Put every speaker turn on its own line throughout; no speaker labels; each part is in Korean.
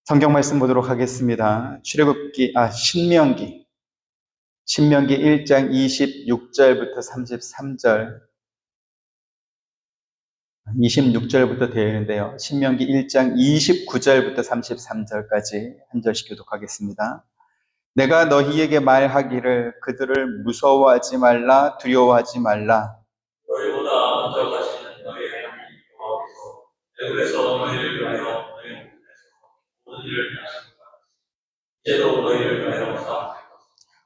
성경 말씀 보도록 하겠습니다. 신명기 1장 26절부터 33절, 26절부터 되어 있는데요. 신명기 1장 29절부터 33절까지 한 절씩 교독하겠습니다. 내가 너희에게 말하기를 그들을 무서워하지 말라, 두려워하지 말라.
너희보다 먼저 가시는 너희 하나님 여호와께서 애굽에서 너희를 위하여 너희 목에서 모든 일을 행하신 것 이제도 너희를 위하여 싸우실 것이다.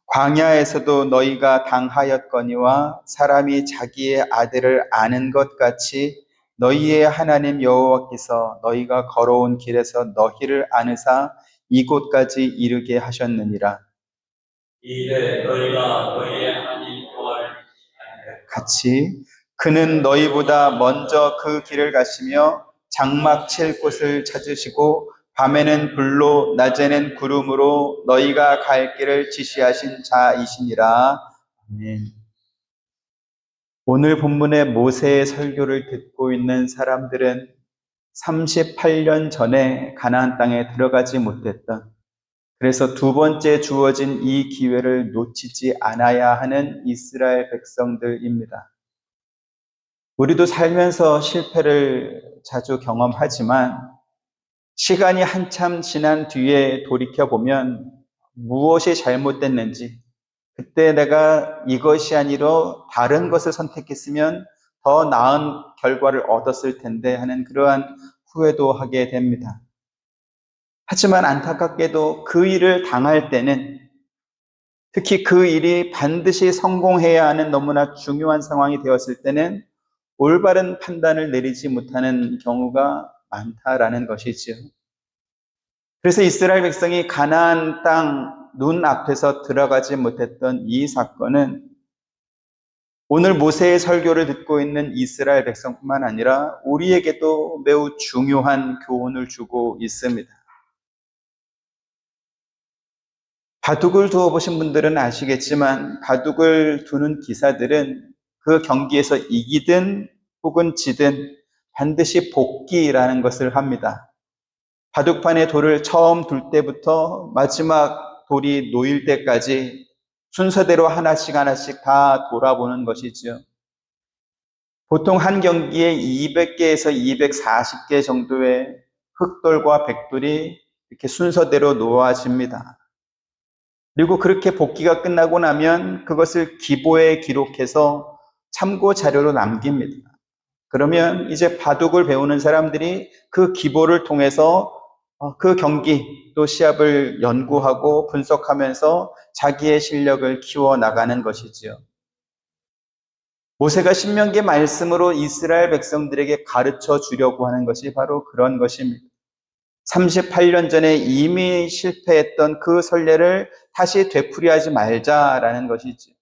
광야에서도 너희가 당하였거니와 사람이 자기의 아들을 아는 것 같이 너희의 하나님 여호와께서 너희가 걸어온 길에서 너희를 아느사 이곳까지 이르게 하셨느니라.
이에 너희가 너희의 하나님 여호와를 믿지 아니하여
같이 그는 너희보다 먼저 그 길을 가시며 장막 칠 곳을 찾으시고 밤에는 불로 낮에는 구름으로 너희가 갈 길을 지시하신 자이시니라. 아멘. 오늘 본문의 모세의 설교를 듣고 있는 사람들은 38년 전에 가나안 땅에 들어가지 못했던, 그래서 두 번째 주어진 이 기회를 놓치지 않아야 하는 이스라엘 백성들입니다. 우리도 살면서 실패를 자주 경험하지만 시간이 한참 지난 뒤에 돌이켜보면 무엇이 잘못됐는지, 그때 내가 이것이 아니라 다른 것을 선택했으면 더 나은 결과를 얻었을 텐데 하는 그러한 후회도 하게 됩니다. 하지만 안타깝게도 그 일을 당할 때는, 특히 그 일이 반드시 성공해야 하는 너무나 중요한 상황이 되었을 때는 올바른 판단을 내리지 못하는 경우가 많다라는 것이지요. 그래서 이스라엘 백성이 가나안 땅 눈앞에서 들어가지 못했던 이 사건은 오늘 모세의 설교를 듣고 있는 이스라엘 백성뿐만 아니라 우리에게도 매우 중요한 교훈을 주고 있습니다. 바둑을 두어보신 분들은 아시겠지만 바둑을 두는 기사들은 그 경기에서 이기든 혹은 지든 반드시 복기라는 것을 합니다. 바둑판에 돌을 처음 둘 때부터 마지막 돌이 놓일 때까지 순서대로 하나씩 다 돌아보는 것이죠. 보통 한 경기에 200개에서 240개 정도의 흑돌과 백돌이 이렇게 순서대로 놓아집니다. 그리고 그렇게 복기가 끝나고 나면 그것을 기보에 기록해서 참고 자료로 남깁니다. 그러면 이제 바둑을 배우는 사람들이 그 기보를 통해서 그 경기 또 시합을 연구하고 분석하면서 자기의 실력을 키워 나가는 것이지요. 모세가 신명기 말씀으로 이스라엘 백성들에게 가르쳐 주려고 하는 것이 바로 그런 것입니다. 38년 전에 이미 실패했던 그 선례를 다시 되풀이하지 말자라는 것이지.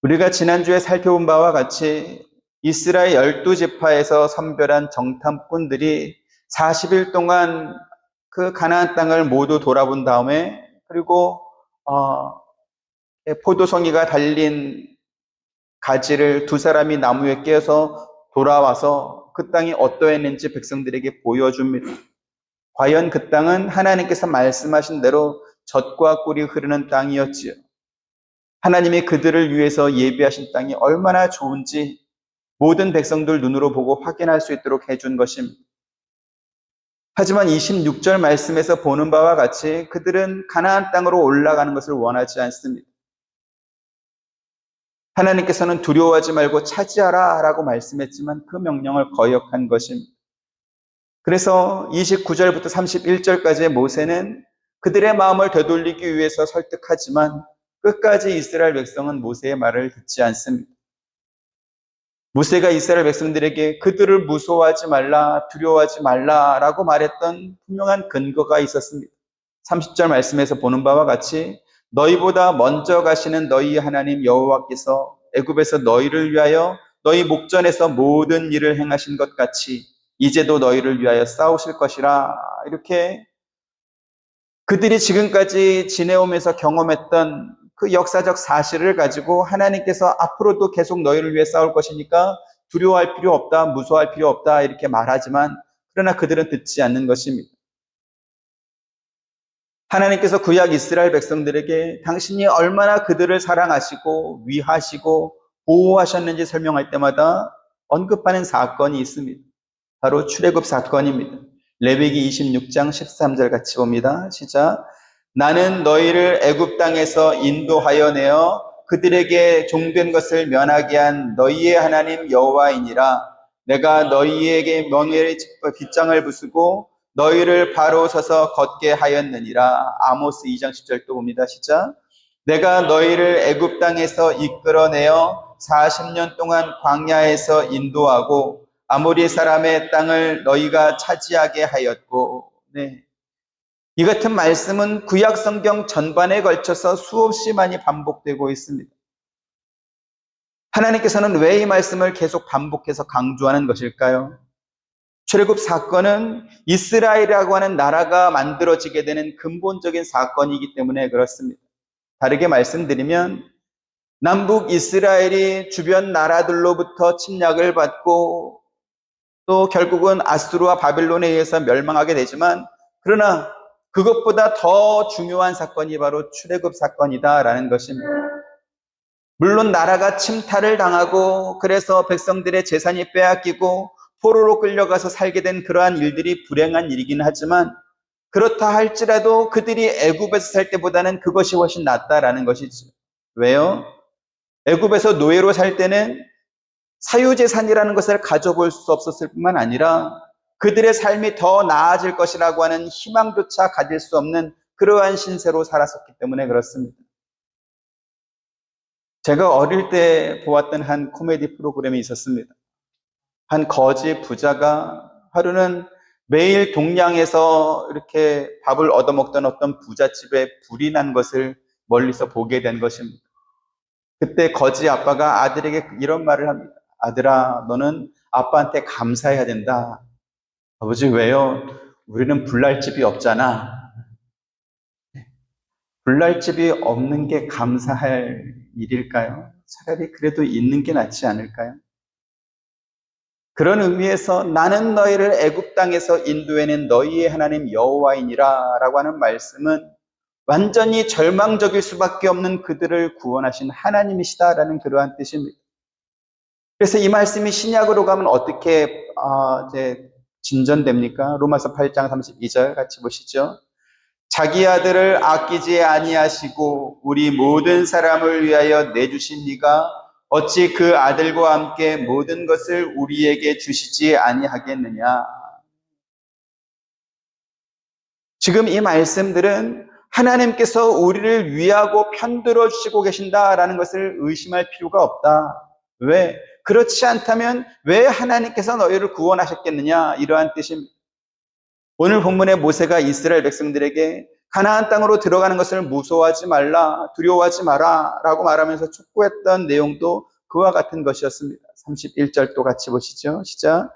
우리가 지난주에 살펴본 바와 같이 이스라엘 12지파에서 선별한 정탐꾼들이 40일 동안 그 가나안 땅을 모두 돌아본 다음에, 그리고 포도송이가 달린 가지를 두 사람이 나무에 끼어서 돌아와서 그 땅이 어떠했는지 백성들에게 보여줍니다. 과연 그 땅은 하나님께서 말씀하신 대로 젖과 꿀이 흐르는 땅이었지요. 하나님이 그들을 위해서 예비하신 땅이 얼마나 좋은지 모든 백성들 눈으로 보고 확인할 수 있도록 해준 것입니다. 하지만 26절 말씀에서 보는 바와 같이 그들은 가나안 땅으로 올라가는 것을 원하지 않습니다. 하나님께서는 두려워하지 말고 차지하라 라고 말씀했지만 그 명령을 거역한 것입니다. 그래서 29절부터 31절까지의 모세는 그들의 마음을 되돌리기 위해서 설득하지만 끝까지 이스라엘 백성은 모세의 말을 듣지 않습니다. 모세가 이스라엘 백성들에게 그들을 무서워하지 말라, 두려워하지 말라라고 말했던 분명한 근거가 있었습니다. 30절 말씀에서 보는 바와 같이 너희보다 먼저 가시는 너희 하나님 여호와께서 애굽에서 너희를 위하여 너희 목전에서 모든 일을 행하신 것 같이 이제도 너희를 위하여 싸우실 것이라. 이렇게 그들이 지금까지 지내오면서 경험했던 그 역사적 사실을 가지고 하나님께서 앞으로도 계속 너희를 위해 싸울 것이니까 두려워할 필요 없다, 무서워할 필요 없다 이렇게 말하지만 그러나 그들은 듣지 않는 것입니다. 하나님께서 구약 이스라엘 백성들에게 당신이 얼마나 그들을 사랑하시고 위하시고 보호하셨는지 설명할 때마다 언급하는 사건이 있습니다. 바로 출애굽 사건입니다. 레위기 26장 13절 같이 봅니다. 시작. 나는 너희를 애굽 땅에서 인도하여 내어 그들에게 종된 것을 면하게 한 너희의 하나님 여호와이니라. 내가 너희에게 명예의 빗장을 부수고 너희를 바로 서서 걷게 하였느니라. 아모스 2장 10절 또 봅니다. 시작. 내가 너희를 애굽 땅에서 이끌어내어 40년 동안 광야에서 인도하고 아모리 사람의 땅을 너희가 차지하게 하였고. 네. 이 같은 말씀은 구약 성경 전반에 걸쳐서 수없이 많이 반복되고 있습니다. 하나님께서는 왜 이 말씀을 계속 반복해서 강조하는 것일까요? 출애굽 사건은 이스라엘이라고 하는 나라가 만들어지게 되는 근본적인 사건이기 때문에 그렇습니다. 다르게 말씀드리면 남북 이스라엘이 주변 나라들로부터 침략을 받고 또 결국은 아수르와 바벨론에 의해서 멸망하게 되지만, 그러나 그것보다 더 중요한 사건이 바로 출애굽 사건이다라는 것입니다. 물론 나라가 침탈을 당하고 그래서 백성들의 재산이 빼앗기고 포로로 끌려가서 살게 된 그러한 일들이 불행한 일이긴 하지만, 그렇다 할지라도 그들이 애굽에서 살 때보다는 그것이 훨씬 낫다라는 것이죠. 왜요? 애굽에서 노예로 살 때는 사유재산이라는 것을 가져볼 수 없었을 뿐만 아니라 그들의 삶이 더 나아질 것이라고 하는 희망조차 가질 수 없는 그러한 신세로 살았었기 때문에 그렇습니다. 제가 어릴 때 보았던 한 코미디 프로그램이 있었습니다. 한 거지 부자가 하루는 매일 동량에서 이렇게 밥을 얻어먹던 어떤 부잣집에 불이 난 것을 멀리서 보게 된 것입니다. 그때 거지 아빠가 아들에게 이런 말을 합니다. 아들아, 너는 아빠한테 감사해야 된다. 아버지, 왜요? 우리는 불날 집이 없잖아. 불날 집이 없는 게 감사할 일일까요? 차라리 그래도 있는 게 낫지 않을까요? 그런 의미에서 나는 너희를 애굽 땅에서 인도해낸 너희의 하나님 여호와이니라 라고 하는 말씀은 완전히 절망적일 수밖에 없는 그들을 구원하신 하나님이시다라는 그러한 뜻입니다. 그래서 이 말씀이 신약으로 가면 어떻게 이제 진전됩니까? 로마서 8장 32절 같이 보시죠. 자기 아들을 아끼지 아니하시고 우리 모든 사람을 위하여 내주신 이가 어찌 그 아들과 함께 모든 것을 우리에게 주시지 아니하겠느냐. 지금 이 말씀들은 하나님께서 우리를 위하고 편들어 주시고 계신다라는 것을 의심할 필요가 없다. 왜? 그렇지 않다면 왜 하나님께서 너희를 구원하셨겠느냐, 이러한 뜻입니다. 오늘 본문의 모세가 이스라엘 백성들에게 가나안 땅으로 들어가는 것을 무서워하지 말라, 두려워하지 마라 라고 말하면서 촉구했던 내용도 그와 같은 것이었습니다. 31절 또 같이 보시죠. 시작.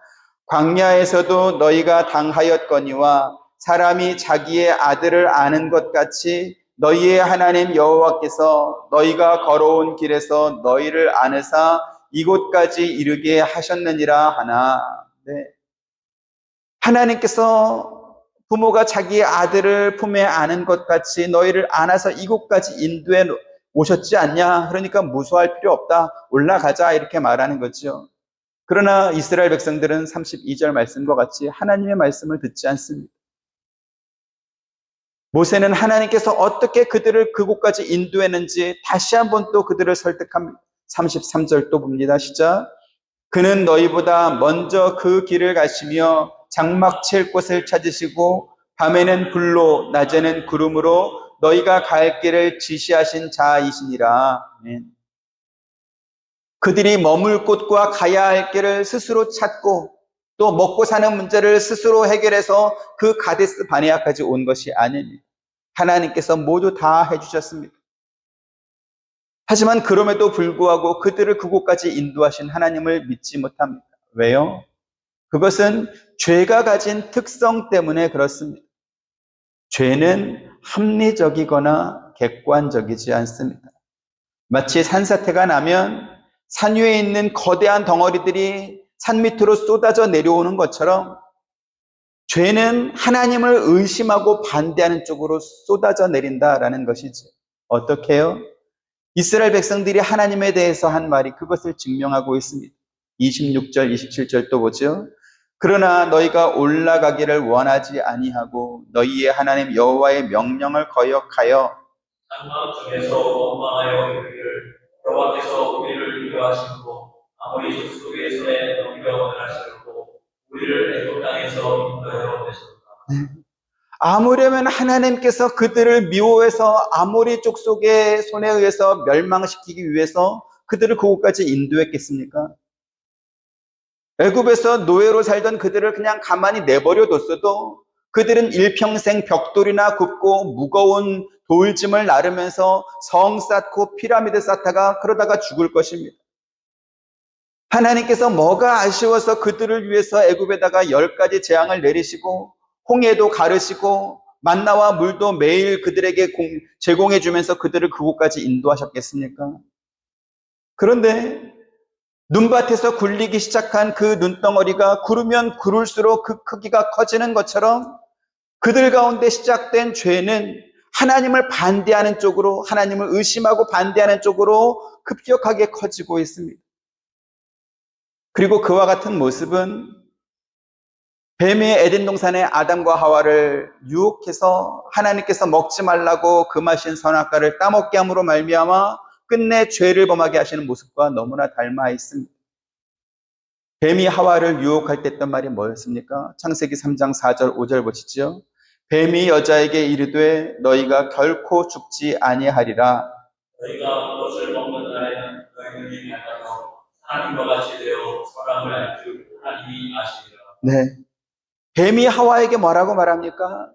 광야에서도 너희가 당하였거니와 사람이 자기의 아들을 아는 것 같이 너희의 하나님 여호와께서 너희가 걸어온 길에서 너희를 아느사 이곳까지 이르게 하셨느니라 하나. 네. 하나님께서 부모가 자기의 아들을 품에 안은 것 같이 너희를 안아서 이곳까지 인도해 오셨지 않냐? 그러니까 무서워할 필요 없다. 올라가자, 이렇게 말하는 거죠. 그러나 이스라엘 백성들은 32절 말씀과 같이 하나님의 말씀을 듣지 않습니다. 모세는 하나님께서 어떻게 그들을 그곳까지 인도했는지 다시 한번 또 그들을 설득합니다. 33절 또 봅니다. 시작. 그는 너희보다 먼저 그 길을 가시며 장막 칠 곳을 찾으시고 밤에는 불로 낮에는 구름으로 너희가 갈 길을 지시하신 자이시니라. 아멘. 그들이 머물 곳과 가야 할 길을 스스로 찾고 또 먹고 사는 문제를 스스로 해결해서 그 가데스 바네아까지 온 것이 아닙니다. 하나님께서 모두 다 해주셨습니다. 하지만 그럼에도 불구하고 그들을 그곳까지 인도하신 하나님을 믿지 못합니다. 왜요? 그것은 죄가 가진 특성 때문에 그렇습니다. 죄는 합리적이거나 객관적이지 않습니다. 마치 산사태가 나면 산 위에 있는 거대한 덩어리들이 산 밑으로 쏟아져 내려오는 것처럼 죄는 하나님을 의심하고 반대하는 쪽으로 쏟아져 내린다라는 것이지. 어떻게 해요? 이스라엘 백성들이 하나님에 대해서 한 말이 그것을 증명하고 있습니다. 26절, 27절 또 보죠. 그러나 너희가 올라가기를 원하지 아니하고 너희의 하나님 여호와의 명령을 거역하여
장막 중에서 원망하여 이르기를 여호와께서 우리를 인도하시고 아모리 족속의 손에 넘겨가시고 우리를 애굽 땅에서 인도하여 내셨다.
아무려면 하나님께서 그들을 미워해서 아모리 족속의 손에 의해서 멸망시키기 위해서 그들을 그곳까지 인도했겠습니까? 애굽에서 노예로 살던 그들을 그냥 가만히 내버려 뒀어도 그들은 일평생 벽돌이나 굽고 무거운 돌짐을 나르면서 성 쌓고 피라미드 쌓다가 그러다가 죽을 것입니다. 하나님께서 뭐가 아쉬워서 그들을 위해서 애굽에다가 10가지 재앙을 내리시고 홍해도 가르시고 만나와 물도 매일 그들에게 제공해 주면서 그들을 그곳까지 인도하셨겠습니까? 그런데 눈밭에서 굴리기 시작한 그 눈덩어리가 구르면 구를수록 그 크기가 커지는 것처럼 그들 가운데 시작된 죄는 하나님을 반대하는 쪽으로, 하나님을 의심하고 반대하는 쪽으로 급격하게 커지고 있습니다. 그리고 그와 같은 모습은 뱀이 에덴 동산의 아담과 하와를 유혹해서 하나님께서 먹지 말라고 금하신 선악과를 따먹게 함으로 말미암아 끝내 죄를 범하게 하시는 모습과 너무나 닮아 있습니다. 뱀이 하와를 유혹할 때 했던 말이 뭐였습니까? 창세기 3장 4절 5절 보시죠. 뱀이 여자에게 이르되 너희가 결코 죽지 아니하리라.
너희가 무엇을 먹는 날에는 너희는 이미 알아서 하나님과 같이 되어 사람을 알 줄 하나님이 아시리라.
네. 뱀이 하와에게 뭐라고 말합니까?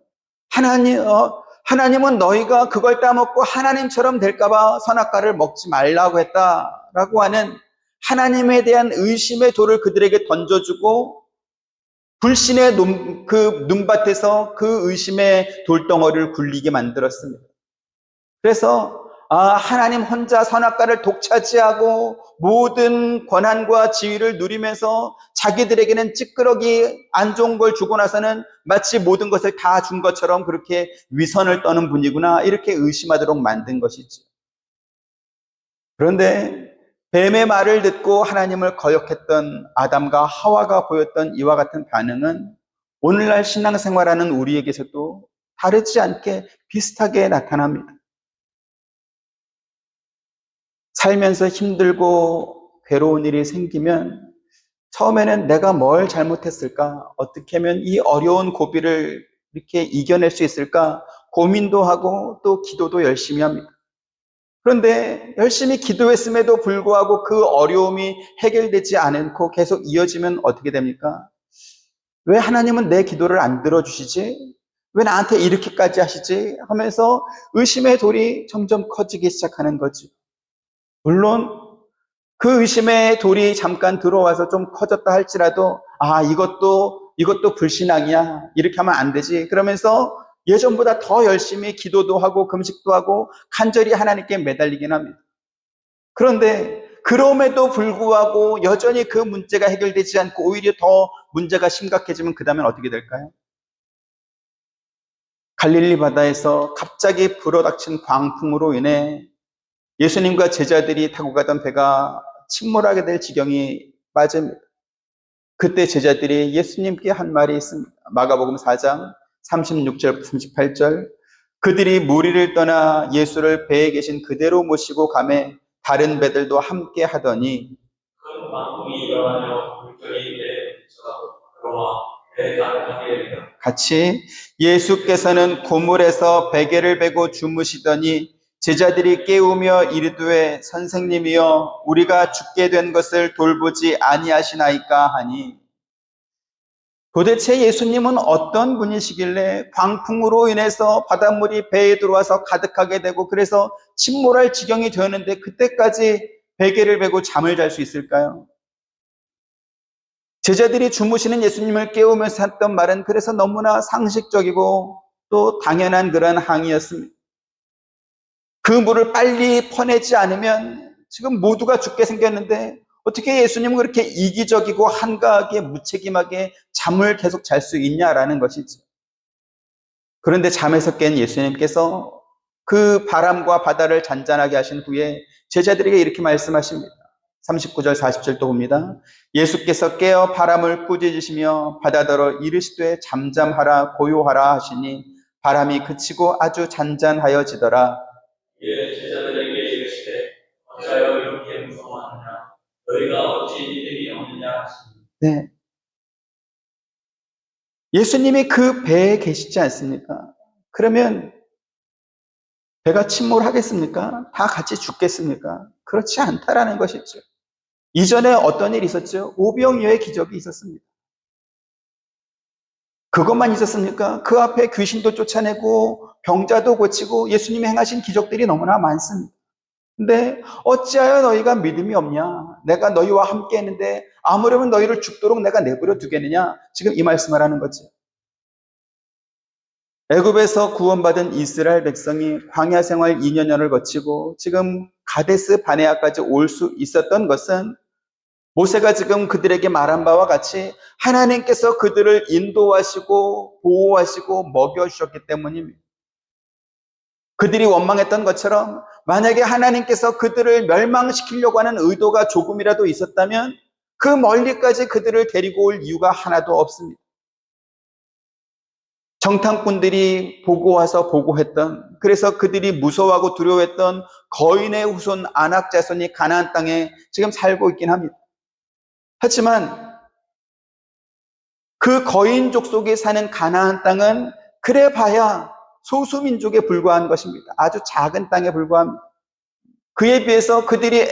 하나님은 너희가 그걸 따먹고 하나님처럼 될까봐 선악과를 먹지 말라고 했다라고 하는 하나님에 대한 의심의 돌을 그들에게 던져주고 불신의 그 눈밭에서 그 의심의 돌덩어리를 굴리게 만들었습니다. 그래서 하나님 혼자 선악과를 독차지하고 모든 권한과 지위를 누리면서 자기들에게는 찌끄러기 안 좋은 걸 주고 나서는 마치 모든 것을 다 준 것처럼 그렇게 위선을 떠는 분이구나 이렇게 의심하도록 만든 것이죠. 그런데 뱀의 말을 듣고 하나님을 거역했던 아담과 하와가 보였던 이와 같은 반응은 오늘날 신앙생활하는 우리에게서도 다르지 않게 비슷하게 나타납니다. 살면서 힘들고 괴로운 일이 생기면 처음에는 내가 뭘 잘못했을까? 어떻게 하면 이 어려운 고비를 이렇게 이겨낼 수 있을까? 고민도 하고 또 기도도 열심히 합니다. 그런데 열심히 기도했음에도 불구하고 그 어려움이 해결되지 않고 계속 이어지면 어떻게 됩니까? 왜 하나님은 내 기도를 안 들어주시지? 왜 나한테 이렇게까지 하시지? 하면서 의심의 돌이 점점 커지기 시작하는 거죠. 물론 그 의심의 돌이 잠깐 들어와서 좀 커졌다 할지라도 이것도 불신앙이야. 이렇게 하면 안 되지. 그러면서 예전보다 더 열심히 기도도 하고 금식도 하고 간절히 하나님께 매달리긴 합니다. 그런데 그럼에도 불구하고 여전히 그 문제가 해결되지 않고 오히려 더 문제가 심각해지면 그 다음엔 어떻게 될까요? 갈릴리 바다에서 갑자기 불어닥친 광풍으로 인해 예수님과 제자들이 타고 가던 배가 침몰하게 될 지경이 빠집니다. 그때 제자들이 예수님께 한 말이 있습니다. 마가복음 4장 36절 38절 그들이 무리를 떠나 예수를 배에 계신 그대로 모시고 가매 다른 배들도 함께 하더니
큰 광풍이 일어나며 물결이 배에 미쳐 들어와 배 가득하게 이르러
같이 예수께서는 고물에서 베개를 베고 주무시더니 제자들이 깨우며 이르되 선생님이여 우리가 죽게 된 것을 돌보지 아니하시나이까 하니 도대체 예수님은 어떤 분이시길래 광풍으로 인해서 바닷물이 배에 들어와서 가득하게 되고 그래서 침몰할 지경이 되었는데 그때까지 베개를 베고 잠을 잘 수 있을까요? 제자들이 주무시는 예수님을 깨우면서 했던 말은 그래서 너무나 상식적이고 또 당연한 그런 항의였습니다. 그 물을 빨리 퍼내지 않으면 지금 모두가 죽게 생겼는데 어떻게 예수님은 그렇게 이기적이고 한가하게 무책임하게 잠을 계속 잘 수 있냐라는 것이죠. 그런데 잠에서 깬 예수님께서 그 바람과 바다를 잔잔하게 하신 후에 제자들에게 이렇게 말씀하십니다. 39절 40절 또 봅니다. 예수께서 깨어 바람을 꾸짖으시며 바다더러 이르시되 잠잠하라 고요하라 하시니 바람이 그치고 아주 잔잔하여지더라.
이에 제자들에게 이르시되 어찌하여 이렇게 무서워하느냐 너희가 어찌 믿음이 없느냐 하시니
네. 예수님이 그 배에 계시지 않습니까? 그러면 배가 침몰하겠습니까? 다 같이 죽겠습니까? 그렇지 않다라는 것이죠. 이전에 어떤 일이 있었죠? 오병이어의 기적이 있었습니다. 그것만 있었습니까? 그 앞에 귀신도 쫓아내고 병자도 고치고 예수님이 행하신 기적들이 너무나 많습니다. 근데 어찌하여 너희가 믿음이 없냐? 내가 너희와 함께 했는데 아무려면 너희를 죽도록 내가 내버려 두겠느냐? 지금 이 말씀을 하는 거죠. 애굽에서 구원받은 이스라엘 백성이 광야 생활 2년여를 거치고 지금 가데스 바네아까지 올 수 있었던 것은 모세가 지금 그들에게 말한 바와 같이 하나님께서 그들을 인도하시고 보호하시고 먹여주셨기 때문입니다. 그들이 원망했던 것처럼 만약에 하나님께서 그들을 멸망시키려고 하는 의도가 조금이라도 있었다면 그 멀리까지 그들을 데리고 올 이유가 하나도 없습니다. 정탐꾼들이 보고 와서 보고했던, 그래서 그들이 무서워하고 두려워했던 거인의 후손 아낙 자손이 가나안 땅에 지금 살고 있긴 합니다. 하지만 그 거인족 속에 사는 가나안 땅은 그래 봐야 소수민족에 불과한 것입니다. 아주 작은 땅에 불과합니다. 그에 비해서 그들이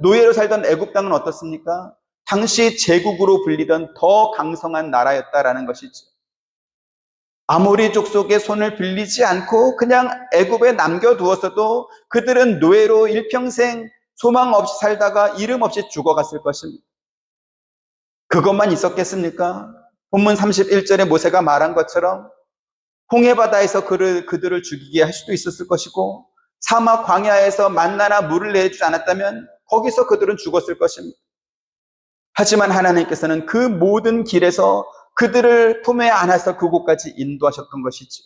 노예로 살던 애굽 땅은 어떻습니까? 당시 제국으로 불리던 더 강성한 나라였다라는 것이죠. 아모리 족속의 손을 빌리지 않고 그냥 애굽에 남겨두었어도 그들은 노예로 일평생 소망 없이 살다가 이름 없이 죽어갔을 것입니다. 그것만 있었겠습니까? 본문 31절에 모세가 말한 것처럼 홍해바다에서 그들을 죽이게 할 수도 있었을 것이고 사막 광야에서 만나나 물을 내주지 않았다면 거기서 그들은 죽었을 것입니다. 하지만 하나님께서는 그 모든 길에서 그들을 품에 안아서 그곳까지 인도하셨던 것이죠.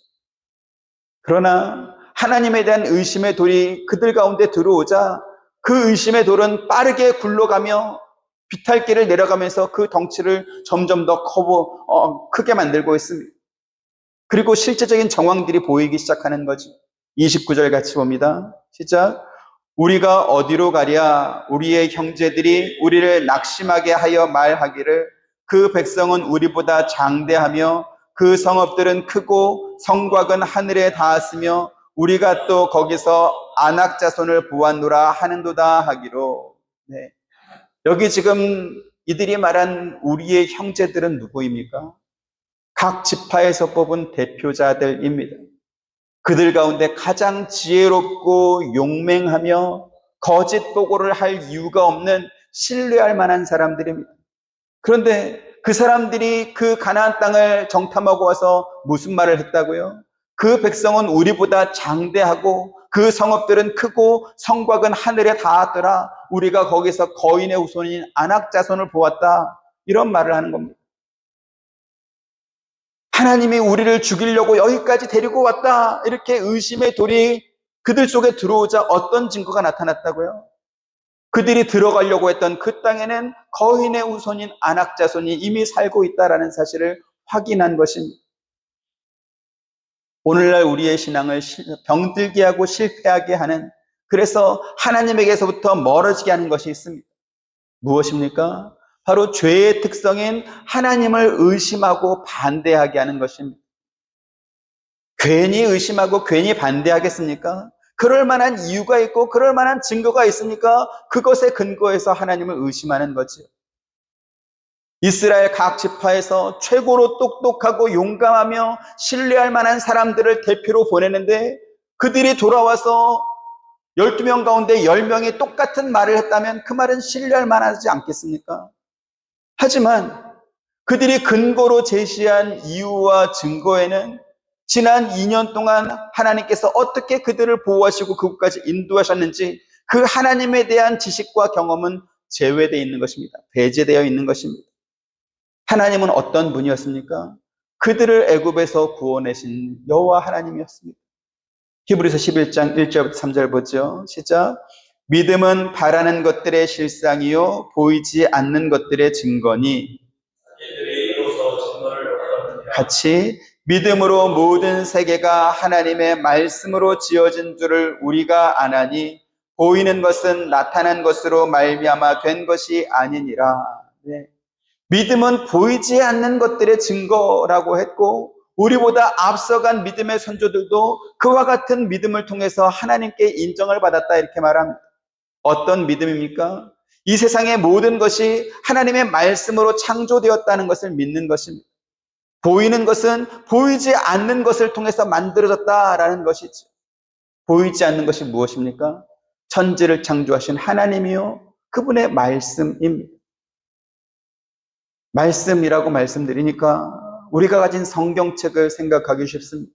그러나 하나님에 대한 의심의 돌이 그들 가운데 들어오자 그 의심의 돌은 빠르게 굴러가며 비탈길을 내려가면서 그 덩치를 점점 더 크게 만들고 있습니다. 그리고 실제적인 정황들이 보이기 시작하는 거죠. 29절 같이 봅니다. 시작. 우리가 어디로 가랴? 우리의 형제들이 우리를 낙심하게 하여 말하기를 그 백성은 우리보다 장대하며 그 성읍들은 크고 성곽은 하늘에 닿았으며 우리가 또 거기서 아낙 자손을 보았노라 하는도다 하기로. 네. 여기 지금 이들이 말한 우리의 형제들은 누구입니까? 각 지파에서 뽑은 대표자들입니다. 그들 가운데 가장 지혜롭고 용맹하며 거짓 보고를 할 이유가 없는 신뢰할 만한 사람들입니다. 그런데 그 사람들이 그 가나안 땅을 정탐하고 와서 무슨 말을 했다고요? 그 백성은 우리보다 장대하고 그 성읍들은 크고 성곽은 하늘에 닿았더라. 우리가 거기서 거인의 후손인 아낙 자손을 보았다. 이런 말을 하는 겁니다. 하나님이 우리를 죽이려고 여기까지 데리고 왔다. 이렇게 의심의 돌이 그들 속에 들어오자 어떤 증거가 나타났다고요? 그들이 들어가려고 했던 그 땅에는 거인의 후손인 아낙 자손이 이미 살고 있다라는 사실을 확인한 것입니다. 오늘날 우리의 신앙을 병들게 하고 실패하게 하는, 그래서 하나님에게서부터 멀어지게 하는 것이 있습니다. 무엇입니까? 바로 죄의 특성인 하나님을 의심하고 반대하게 하는 것입니다. 괜히 의심하고 괜히 반대하겠습니까? 그럴 만한 이유가 있고 그럴 만한 증거가 있으니까 그것에 근거해서 하나님을 의심하는 거지요. 이스라엘 각 지파에서 최고로 똑똑하고 용감하며 신뢰할 만한 사람들을 대표로 보내는데 그들이 돌아와서 12명 가운데 10명이 똑같은 말을 했다면 그 말은 신뢰할 만하지 않겠습니까? 하지만 그들이 근거로 제시한 이유와 증거에는 지난 2년 동안 하나님께서 어떻게 그들을 보호하시고 그곳까지 인도하셨는지 그 하나님에 대한 지식과 경험은 제외되어 있는 것입니다. 배제되어 있는 것입니다. 하나님은 어떤 분이었습니까? 그들을 애굽에서 구원하신 여호와 하나님이었습니다. 히브리서 11장 1절부터 3절 보죠. 시작. 믿음은 바라는 것들의 실상이요 보이지 않는 것들의 증거니
이들이 이로써 증거를 받았느니라.
같이 믿음으로 모든 세계가 하나님의 말씀으로 지어진 줄을 우리가 아나니 보이는 것은 나타난 것으로 말미암아 된 것이 아니니라. 네. 믿음은 보이지 않는 것들의 증거라고 했고 우리보다 앞서간 믿음의 선조들도 그와 같은 믿음을 통해서 하나님께 인정을 받았다 이렇게 말합니다. 어떤 믿음입니까? 이 세상의 모든 것이 하나님의 말씀으로 창조되었다는 것을 믿는 것입니다. 보이는 것은 보이지 않는 것을 통해서 만들어졌다라는 것이죠. 보이지 않는 것이 무엇입니까? 천지를 창조하신 하나님이요 그분의 말씀입니다. 말씀이라고 말씀드리니까 우리가 가진 성경책을 생각하기 쉽습니다.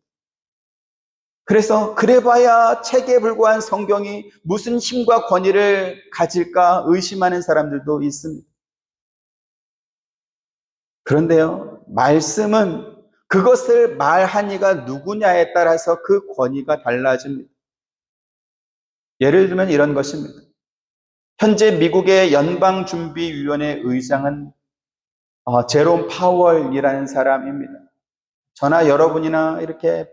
그래서 그래봐야 책에 불과한 성경이 무슨 힘과 권위를 가질까 의심하는 사람들도 있습니다. 그런데요, 말씀은 그것을 말한 이가 누구냐에 따라서 그 권위가 달라집니다. 예를 들면 이런 것입니다. 현재 미국의 연방준비위원회 의장은 제롬 파월이라는 사람입니다. 저나 여러분이나 이렇게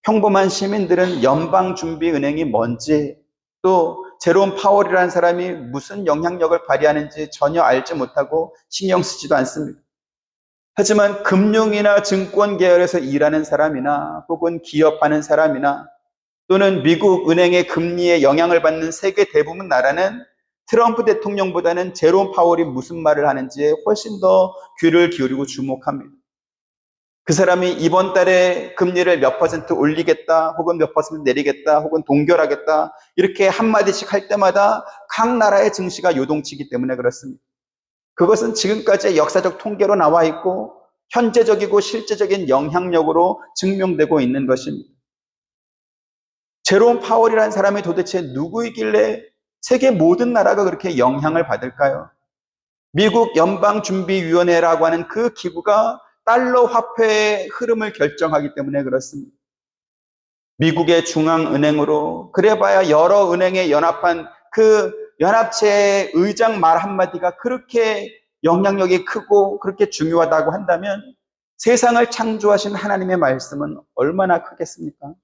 평범한 시민들은 연방준비은행이 뭔지 또 제롬 파월이라는 사람이 무슨 영향력을 발휘하는지 전혀 알지 못하고 신경 쓰지도 않습니다. 하지만 금융이나 증권 계열에서 일하는 사람이나 혹은 기업하는 사람이나 또는 미국 은행의 금리에 영향을 받는 세계 대부분 나라는 트럼프 대통령보다는 제롬 파월이 무슨 말을 하는지에 훨씬 더 귀를 기울이고 주목합니다. 그 사람이 이번 달에 금리를 몇 퍼센트 올리겠다, 혹은 몇 퍼센트 내리겠다, 혹은 동결하겠다, 이렇게 한마디씩 할 때마다 각 나라의 증시가 요동치기 때문에 그렇습니다. 그것은 지금까지의 역사적 통계로 나와 있고, 현재적이고 실제적인 영향력으로 증명되고 있는 것입니다. 제롬 파월이라는 사람이 도대체 누구이길래 세계 모든 나라가 그렇게 영향을 받을까요? 미국 연방준비위원회라고 하는 그 기구가 달러 화폐의 흐름을 결정하기 때문에 그렇습니다. 미국의 중앙은행으로 그래봐야 여러 은행에 연합한 그 연합체의 의장 말 한마디가 그렇게 영향력이 크고 그렇게 중요하다고 한다면 세상을 창조하신 하나님의 말씀은 얼마나 크겠습니까?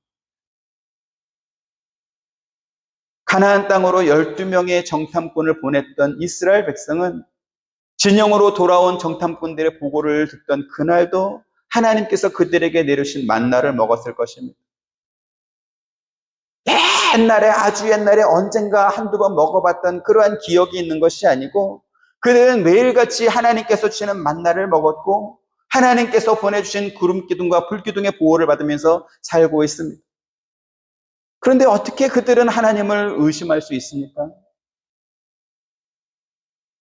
가나안 땅으로 12명의 정탐꾼을 보냈던 이스라엘 백성은 진영으로 돌아온 정탐꾼들의 보고를 듣던 그날도 하나님께서 그들에게 내리신 만나를 먹었을 것입니다. 옛날에 아주 옛날에 언젠가 한두 번 먹어봤던 그러한 기억이 있는 것이 아니고 그들은 매일같이 하나님께서 주시는 만나를 먹었고 하나님께서 보내주신 구름기둥과 불기둥의 보호를 받으면서 살고 있습니다. 그런데 어떻게 그들은 하나님을 의심할 수 있습니까?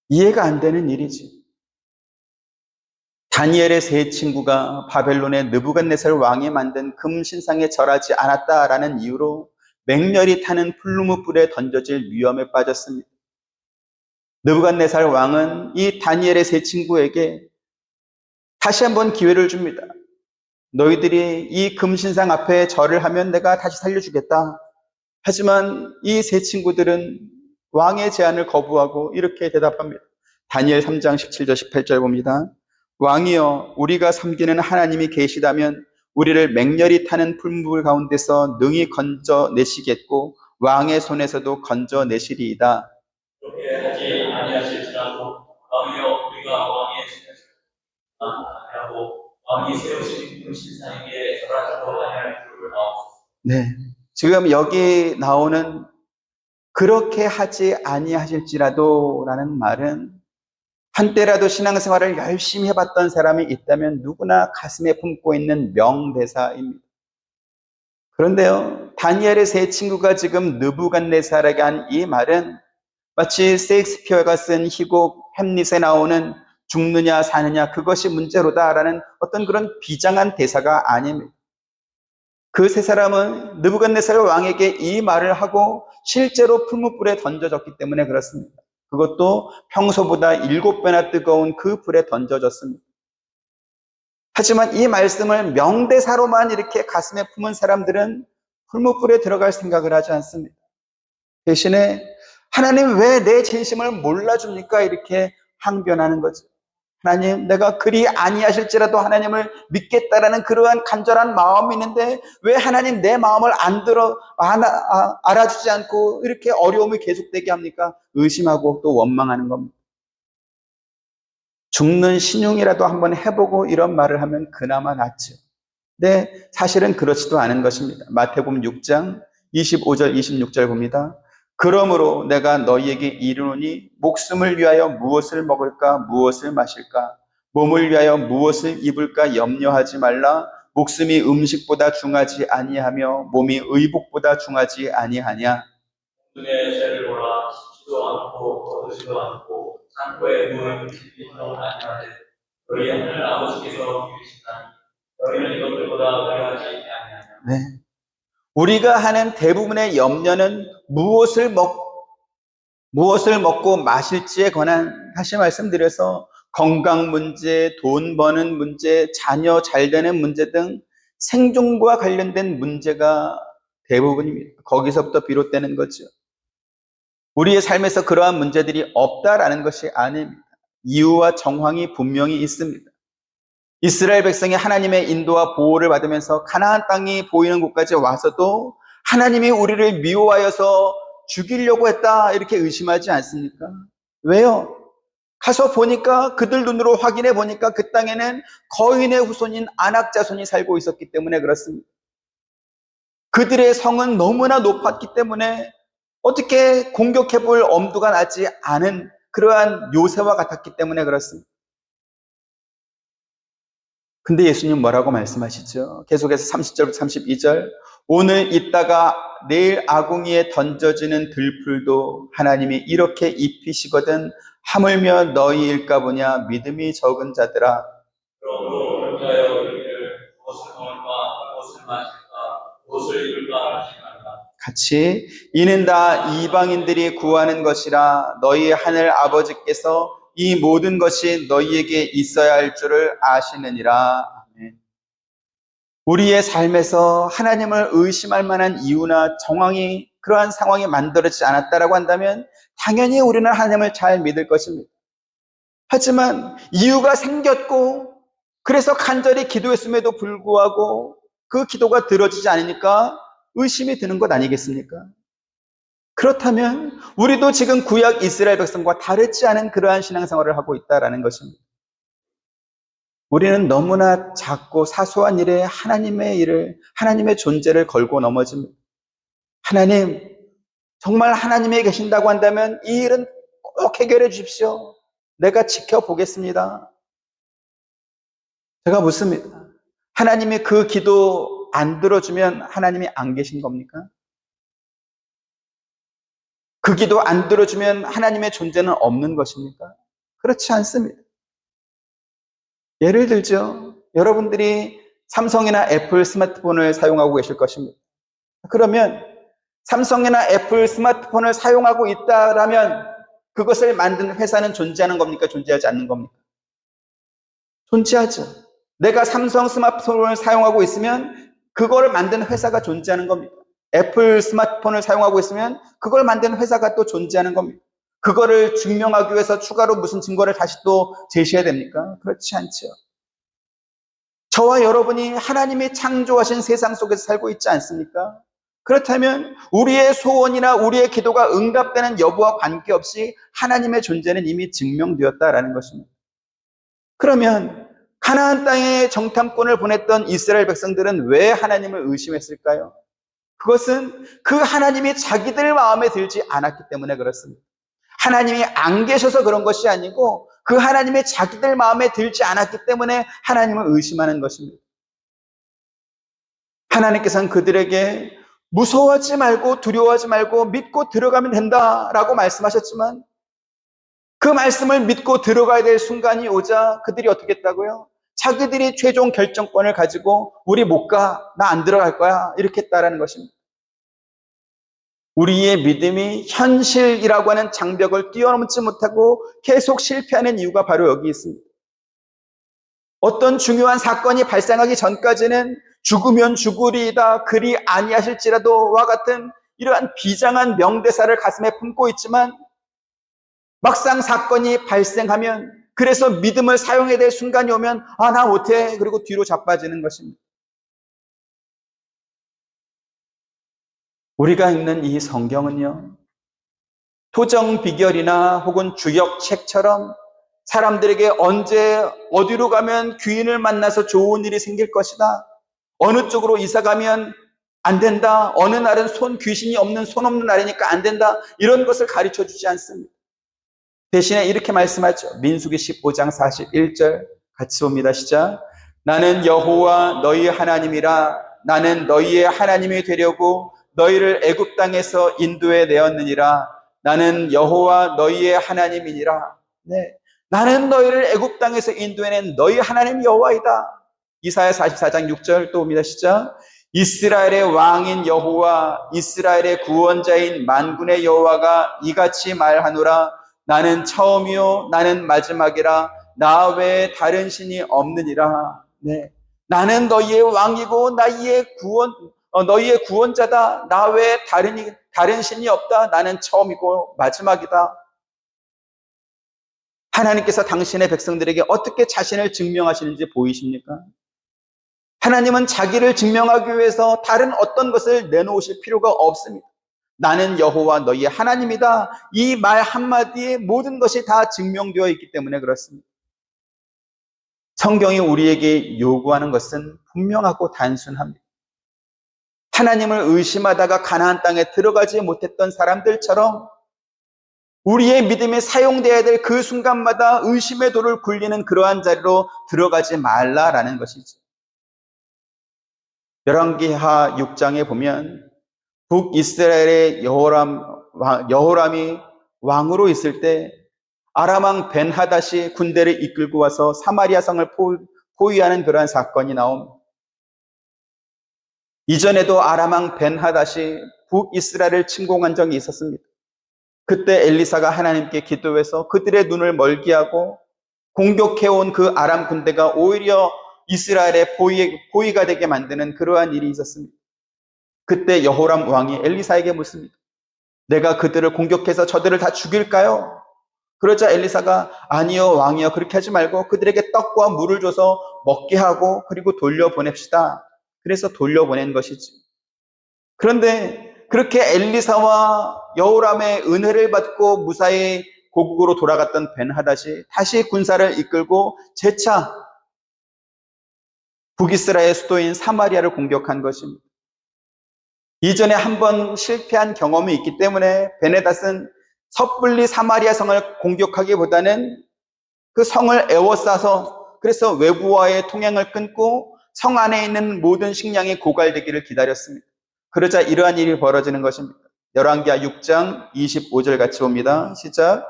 이해가 안 되는 일이지. 다니엘의 세 친구가 바벨론의 느부갓네살 왕이 만든 금신상에 절하지 않았다라는 이유로 맹렬히 타는 풀무불에 던져질 위험에 빠졌습니다. 느부갓네살 왕은 이 다니엘의 세 친구에게 다시 한번 기회를 줍니다. 너희들이 이 금신상 앞에 절을 하면 내가 다시 살려주겠다. 하지만 이 세 친구들은 왕의 제안을 거부하고 이렇게 대답합니다. 다니엘 3장 17절 18절 봅니다. 왕이여, 우리가 섬기는 하나님이 계시다면 우리를 맹렬히 타는 풀무불 가운데서 능히 건져내시겠고 왕의 손에서도 건져내시리이다.
그렇게 하지 아니하실지라도 왕이여 우리가 왕의 손에서 아니하고 왕이 세우신 금신상에게 절하지도 아니할 줄을 아옵소서.
네, 지금 여기 나오는 그렇게 하지 아니하실지라도 라는 말은 한때라도 신앙생활을 열심히 해봤던 사람이 있다면 누구나 가슴에 품고 있는 명대사입니다. 그런데요, 다니엘의 세 친구가 지금 느부갓네살에게 한 이 말은 마치 셰익스피어가 쓴 희곡 햄릿에 나오는 죽느냐 사느냐 그것이 문제로다라는 어떤 그런 비장한 대사가 아닙니다. 그 세 사람은 느부갓네살 왕에게 이 말을 하고 실제로 풀무불에 던져졌기 때문에 그렇습니다. 그것도 평소보다 7배나 뜨거운 그 불에 던져졌습니다. 하지만 이 말씀을 명대사로만 이렇게 가슴에 품은 사람들은 풀무불에 들어갈 생각을 하지 않습니다. 대신에 하나님 왜 내 진심을 몰라줍니까? 이렇게 항변하는 거죠. 하나님, 내가 그리 아니하실지라도 하나님을 믿겠다라는 그러한 간절한 마음이 있는데 왜 하나님 내 마음을 알아주지 않고 이렇게 어려움이 계속되게 합니까? 의심하고 또 원망하는 겁니다. 죽는 신용이라도 한번 해보고 이런 말을 하면 그나마 낫죠. 근데 사실은 그렇지도 않은 것입니다. 마태복음 6장 25절 26절 봅니다. 그러므로 내가 너희에게 이르노니 목숨을 위하여 무엇을 먹을까 무엇을 마실까 몸을 위하여 무엇을 입을까 염려하지 말라. 목숨이 음식보다 중하지 아니하며 몸이 의복보다 중하지 아니하냐.
눈에 죄를 보라 씻지도 않고 거두지도 않고 창고에 누운 집이도 아니하되 너희 하늘 아버지께서 기르시나니 너희는 이것들보다 어려하지 아니하냐.
네. 우리가 하는 대부분의 염려는 무엇을 먹고 마실지에 관한, 다시 말씀드려서 건강 문제, 돈 버는 문제, 자녀 잘 되는 문제 등 생존과 관련된 문제가 대부분입니다. 거기서부터 비롯되는 거죠. 우리의 삶에서 그러한 문제들이 없다라는 것이 아닙니다. 이유와 정황이 분명히 있습니다. 이스라엘 백성이 하나님의 인도와 보호를 받으면서 가나안 땅이 보이는 곳까지 와서도 하나님이 우리를 미워하여서 죽이려고 했다 이렇게 의심하지 않습니까? 왜요? 가서 보니까 그들 눈으로 확인해 보니까 그 땅에는 거인의 후손인 아낙 자손이 살고 있었기 때문에 그렇습니다. 그들의 성은 너무나 높았기 때문에 어떻게 공격해 볼 엄두가 나지 않은 그러한 요새와 같았기 때문에 그렇습니다. 근데 예수님 뭐라고 말씀하시죠? 계속해서 30절부터 32절. 오늘 있다가 내일 아궁이에 던져지는 들풀도 하나님이 이렇게 입히시거든 하물며 너희일까 보냐. 믿음이 적은 자들아.
그러므로 그리하여 우리를 무엇을 먹을까 무엇을 마실까 무엇을 입을까 하지 말라.
같이 이는 다 이방인들이 구하는 것이라 너희 하늘 아버지께서 이 모든 것이 너희에게 있어야 할 줄을 아시느니라. 아멘. 우리의 삶에서 하나님을 의심할 만한 이유나 정황이 그러한 상황이 만들어지지 않았다라고 한다면 당연히 우리는 하나님을 잘 믿을 것입니다. 하지만 이유가 생겼고 그래서 간절히 기도했음에도 불구하고 그 기도가 들어지지 않으니까 의심이 드는 것 아니겠습니까? 그렇다면 우리도 지금 구약 이스라엘 백성과 다르지 않은 그러한 신앙생활을 하고 있다는 것입니다. 우리는 너무나 작고 사소한 일에 하나님의 존재를 걸고 넘어집니다. 하나님, 정말 하나님이 계신다고 한다면 이 일은 꼭 해결해 주십시오. 내가 지켜보겠습니다. 제가 묻습니다. 하나님이 그 기도 안 들어주면 하나님이 안 계신 겁니까? 그 기도 안 들어주면 하나님의 존재는 없는 것입니까? 그렇지 않습니다. 예를 들죠. 여러분들이 삼성이나 애플 스마트폰을 사용하고 계실 것입니다. 그러면 삼성이나 애플 스마트폰을 사용하고 있다라면 그것을 만든 회사는 존재하는 겁니까? 존재하지 않는 겁니까? 존재하죠. 내가 삼성 스마트폰을 사용하고 있으면 그걸 만든 회사가 존재하는 겁니다. 애플 스마트폰을 사용하고 있으면 그걸 만든 회사가 또 존재하는 겁니다. 그거를 증명하기 위해서 추가로 무슨 증거를 다시 또 제시해야 됩니까? 그렇지 않죠. 저와 여러분이 하나님이 창조하신 세상 속에서 살고 있지 않습니까? 그렇다면 우리의 소원이나 우리의 기도가 응답되는 여부와 관계없이 하나님의 존재는 이미 증명되었다라는 것입니다. 그러면 가나안 땅에 정탐꾼을 보냈던 이스라엘 백성들은 왜 하나님을 의심했을까요? 그것은 그 하나님이 자기들 마음에 들지 않았기 때문에 그렇습니다. 하나님이 안 계셔서 그런 것이 아니고 그 하나님이 자기들 마음에 들지 않았기 때문에 하나님을 의심하는 것입니다. 하나님께서는 그들에게 무서워하지 말고 두려워하지 말고 믿고 들어가면 된다라고 말씀하셨지만 그 말씀을 믿고 들어가야 될 순간이 오자 그들이 어떻게 했다고요? 자기들이 최종 결정권을 가지고 우리 못 가, 나 안 들어갈 거야 이렇게 했다라는 것입니다. 우리의 믿음이 현실이라고 하는 장벽을 뛰어넘지 못하고 계속 실패하는 이유가 바로 여기 있습니다. 어떤 중요한 사건이 발생하기 전까지는 죽으면 죽으리이다 그리 아니하실지라도와 같은 이러한 비장한 명대사를 가슴에 품고 있지만 막상 사건이 발생하면 그래서 믿음을 사용해야 될 순간이 오면 나 못해 그리고 뒤로 자빠지는 것입니다. 우리가 읽는 이 성경은요, 토정 비결이나 혹은 주역책처럼 사람들에게 언제 어디로 가면 귀인을 만나서 좋은 일이 생길 것이다, 어느 쪽으로 이사 가면 안 된다, 어느 날은 귀신이 없는 손 없는 날이니까 안 된다, 이런 것을 가르쳐 주지 않습니다. 대신에 이렇게 말씀하죠. 민수기 15장 41절 같이 봅니다. 시작. 나는 여호와 너희 하나님이라. 나는 너희의 하나님이 되려고 너희를 애굽 땅에서 인도해 내었느니라. 나는 여호와 너희의 하나님이니라. 네, 나는 너희를 애굽 땅에서 인도해낸 너희 하나님 여호와이다. 이사야 44장 6절 또 봅니다. 시작. 이스라엘의 왕인 여호와, 이스라엘의 구원자인 만군의 여호와가 이같이 말하노라. 나는 처음이요 나는 마지막이라. 나 외에 다른 신이 없느니라. 네, 나는 너희의 왕이고 너희의 구원자다. 나 외에 다른 신이 없다. 나는 처음이고 마지막이다. 하나님께서 당신의 백성들에게 어떻게 자신을 증명하시는지 보이십니까? 하나님은 자기를 증명하기 위해서 다른 어떤 것을 내놓으실 필요가 없습니다. 나는 여호와 너희의 하나님이다. 이 말 한마디에 모든 것이 다 증명되어 있기 때문에 그렇습니다. 성경이 우리에게 요구하는 것은 분명하고 단순합니다. 하나님을 의심하다가 가나안 땅에 들어가지 못했던 사람들처럼 우리의 믿음이 사용되어야 될 그 순간마다 의심의 돌을 굴리는 그러한 자리로 들어가지 말라라는 것이죠. 열왕기하 6장에 보면 북이스라엘의 여호람이 왕으로 있을 때 아람왕 벤하닷이 군대를 이끌고 와서 사마리아 성을 포위하는 그러한 사건이 나옵니다. 이전에도 아람왕 벤하닷이 북이스라엘을 침공한 적이 있었습니다. 그때 엘리사가 하나님께 기도해서 그들의 눈을 멀게 하고 공격해온 그 아람 군대가 오히려 이스라엘의 포위가 되게 만드는 그러한 일이 있었습니다. 그때 여호람 왕이 엘리사에게 묻습니다. 내가 그들을 공격해서 저들을 다 죽일까요? 그러자 엘리사가 아니요 왕이요 그렇게 하지 말고 그들에게 떡과 물을 줘서 먹게 하고 그리고 돌려보냅시다. 그래서 돌려보낸 것이지. 그런데 그렇게 엘리사와 여호람의 은혜를 받고 무사히 고국으로 돌아갔던 벤하닷이 다시 군사를 이끌고 재차 북이스라엘 수도인 사마리아를 공격한 것입니다. 이전에 한번 실패한 경험이 있기 때문에 벤하닷은 섣불리 사마리아 성을 공격하기보다는 그 성을 에워싸서 그래서 외부와의 통행을 끊고 성 안에 있는 모든 식량이 고갈되기를 기다렸습니다. 그러자 이러한 일이 벌어지는 것입니다. 열왕기하 6장 25절 같이 봅니다. 시작.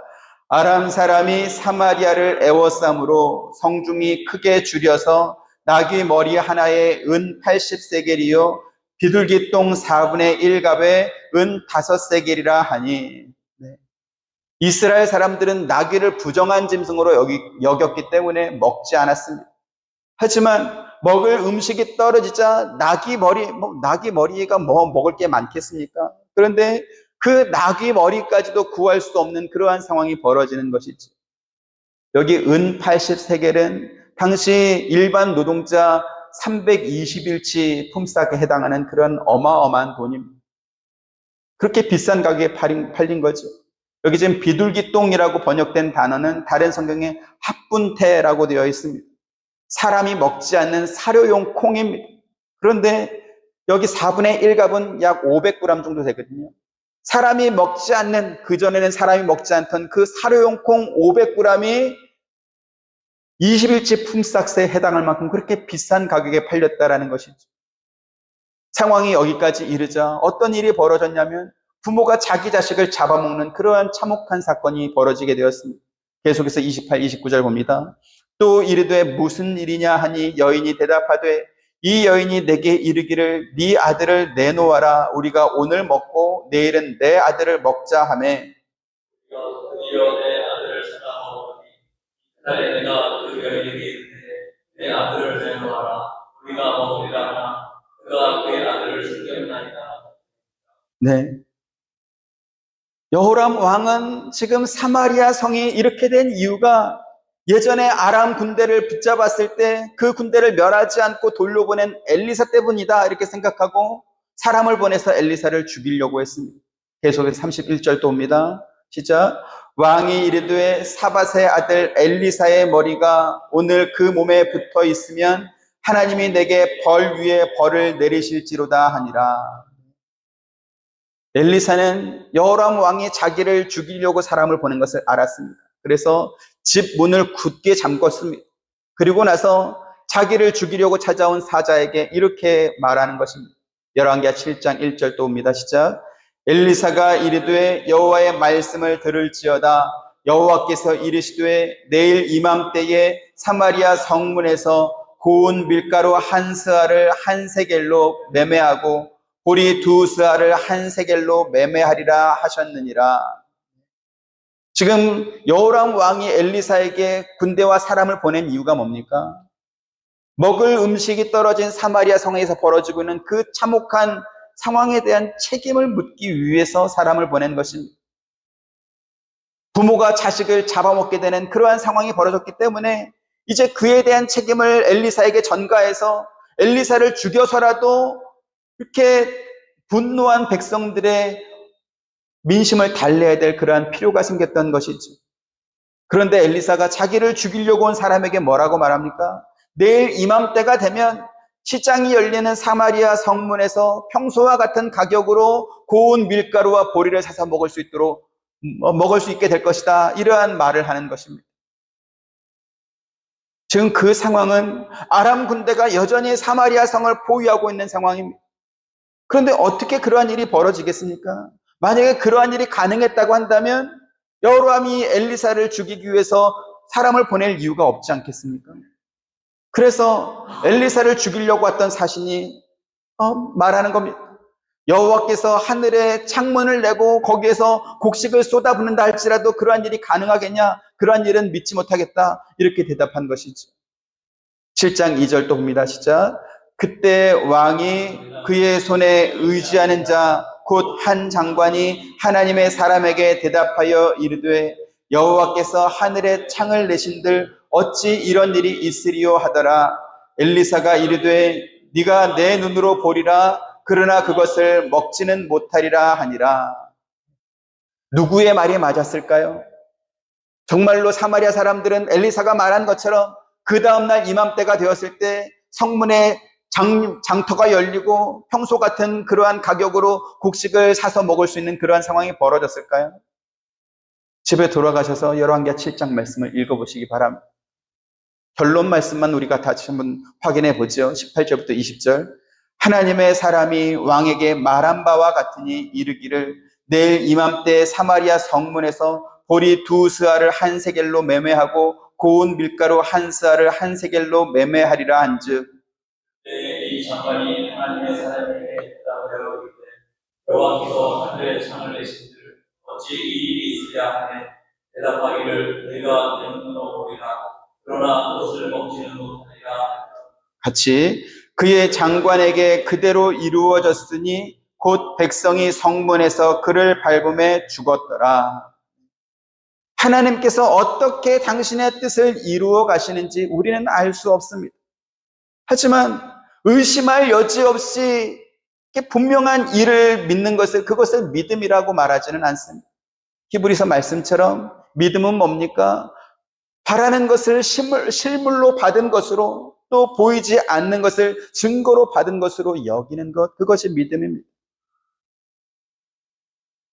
아람 사람이 사마리아를 에워싸므로 성중이 크게 줄여서 나귀 머리 하나에 은 80세겔이요 비둘기 똥 4분의 1갑에 은 5세겔이라 하니. 네. 이스라엘 사람들은 나귀를 부정한 짐승으로 여겼기 때문에 먹지 않았습니다. 하지만 먹을 음식이 떨어지자 나귀 머리가 먹을 게 많겠습니까? 그런데 그 나귀 머리까지도 구할 수 없는 그러한 상황이 벌어지는 것이지. 여기 은 80세겔은 당시 일반 노동자 320일치 품삯에 해당하는 그런 어마어마한 돈입니다. 그렇게 비싼 가격에 팔린 거죠. 여기 지금 비둘기 똥이라고 번역된 단어는 다른 성경에 합분태라고 되어 있습니다. 사람이 먹지 않는 사료용 콩입니다. 그런데 여기 4분의 1갑은 약 500g 정도 되거든요. 사람이 먹지 않는, 그전에는 사람이 먹지 않던 그 사료용 콩 500g이 20일치 품삯에 해당할 만큼 그렇게 비싼 가격에 팔렸다라는 것이죠. 상황이 여기까지 이르자 어떤 일이 벌어졌냐면 부모가 자기 자식을 잡아먹는 그러한 참혹한 사건이 벌어지게 되었습니다. 계속해서 28, 29절 봅니다. 또 이르되 무슨 일이냐 하니 여인이 대답하되 이 여인이 내게 이르기를 네 아들을 내놓아라. 우리가 오늘 먹고 내일은 내 아들을 먹자 하매
드디어 내 아들을 찾아 먹으니 그날에 내가 그 여인에게 이르되 내 아들을 내놓아라. 우리가 먹으리라 하나 그가 그의 아들을 숨겼나이다.
네. 여호람 왕은 지금 사마리아 성이 이렇게 된 이유가 예전에 아람 군대를 붙잡았을 때 그 군대를 멸하지 않고 돌려보낸 엘리사 때문이다 이렇게 생각하고 사람을 보내서 엘리사를 죽이려고 했습니다. 계속해서 31절 또 옵니다. 시작. 왕이 이르되 사밧의 아들 엘리사의 머리가 오늘 그 몸에 붙어 있으면 하나님이 내게 벌 위에 벌을 내리실지로다 하니라. 엘리사는 여호람 왕이 자기를 죽이려고 사람을 보낸 것을 알았습니다. 그래서 집 문을 굳게 잠궜습니다. 그리고 나서 자기를 죽이려고 찾아온 사자에게 이렇게 말하는 것입니다. 열왕기하 7장 1절 또 옵니다. 시작. 엘리사가 이르되 여호와의 말씀을 들을지어다. 여호와께서 이르시되 내일 이맘때에 사마리아 성문에서 고운 밀가루 한 스아를 한 세겔로 매매하고 보리 두 스아를 한 세겔로 매매하리라 하셨느니라. 지금 여호람 왕이 엘리사에게 군대와 사람을 보낸 이유가 뭡니까? 먹을 음식이 떨어진 사마리아 성에서 벌어지고 있는 그 참혹한 상황에 대한 책임을 묻기 위해서 사람을 보낸 것입니다. 부모가 자식을 잡아먹게 되는 그러한 상황이 벌어졌기 때문에 이제 그에 대한 책임을 엘리사에게 전가해서 엘리사를 죽여서라도 이렇게 분노한 백성들의 민심을 달래야 될 그러한 필요가 생겼던 것이죠. 그런데 엘리사가 자기를 죽이려고 온 사람에게 뭐라고 말합니까? 내일 이맘때가 되면 시장이 열리는 사마리아 성문에서 평소와 같은 가격으로 고운 밀가루와 보리를 사서 먹을 수 있게 될 것이다. 이러한 말을 하는 것입니다. 지금 그 상황은 아람 군대가 여전히 사마리아 성을 포위하고 있는 상황입니다. 그런데 어떻게 그러한 일이 벌어지겠습니까? 만약에 그러한 일이 가능했다고 한다면 여호람이 엘리사를 죽이기 위해서 사람을 보낼 이유가 없지 않겠습니까? 그래서 엘리사를 죽이려고 왔던 사신이 말하는 겁니다. 여호와께서 하늘에 창문을 내고 거기에서 곡식을 쏟아붓는다 할지라도 그러한 일이 가능하겠냐? 그러한 일은 믿지 못하겠다. 이렇게 대답한 것이죠. 7장 2절 또 봅니다. 시작. 그때 왕이 그의 손에 의지하는 자 곧 한 장관이 하나님의 사람에게 대답하여 이르되 여호와께서 하늘에 창을 내신들 어찌 이런 일이 있으리요 하더라. 엘리사가 이르되 네가 내 눈으로 보리라. 그러나 그것을 먹지는 못하리라 하니라. 누구의 말이 맞았을까요? 정말로 사마리아 사람들은 엘리사가 말한 것처럼 그 다음날 이맘때가 되었을 때 성문에 장터가 열리고 평소 같은 그러한 가격으로 곡식을 사서 먹을 수 있는 그러한 상황이 벌어졌을까요? 집에 돌아가셔서 열왕기하 7장 말씀을 읽어보시기 바랍니다. 결론 말씀만 우리가 다시 한번 확인해 보죠. 18절부터 20절. 하나님의 사람이 왕에게 말한 바와 같으니 이르기를 내일 이맘때 사마리아 성문에서 보리 두 스아를 한 세겔로 매매하고 고운 밀가루 한 스아를 한 세겔로 매매하리라 한즉
이 장관이 하나님의 사람에게 대답하여 이르되 여호와께서 하늘에 창을 내신들 어찌 이 일이 있으랴 하네. 대답하기를 내가 내 눈으로 보리라. 그러나 그것을 먹지는 못하리라.
같이 그의 장관에게 그대로 이루어졌으니 곧 백성이 성문에서 그를 밟음에 죽었더라. 하나님께서 어떻게 당신의 뜻을 이루어 가시는지 우리는 알 수 없습니다. 하지만 의심할 여지 없이 분명한 일을 믿는 것을 그것을 믿음이라고 말하지는 않습니다. 히브리서 말씀처럼 믿음은 뭡니까? 바라는 것을 실물로 받은 것으로 또 보이지 않는 것을 증거로 받은 것으로 여기는 것, 그것이 믿음입니다.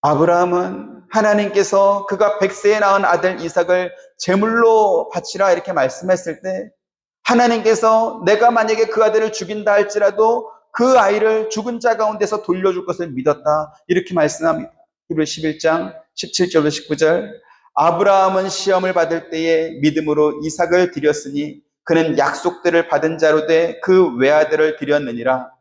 아브라함은 하나님께서 그가 100세에 낳은 아들 이삭을 제물로 바치라 이렇게 말씀했을 때 하나님께서 내가 만약에 그 아들을 죽인다 할지라도 그 아이를 죽은 자 가운데서 돌려줄 것을 믿었다 이렇게 말씀합니다. 히브리서 11장 17절부터 19절. 아브라함은 시험을 받을 때에 믿음으로 이삭을 드렸으니 그는 약속들을 받은 자로 돼 그 외아들을 드렸느니라.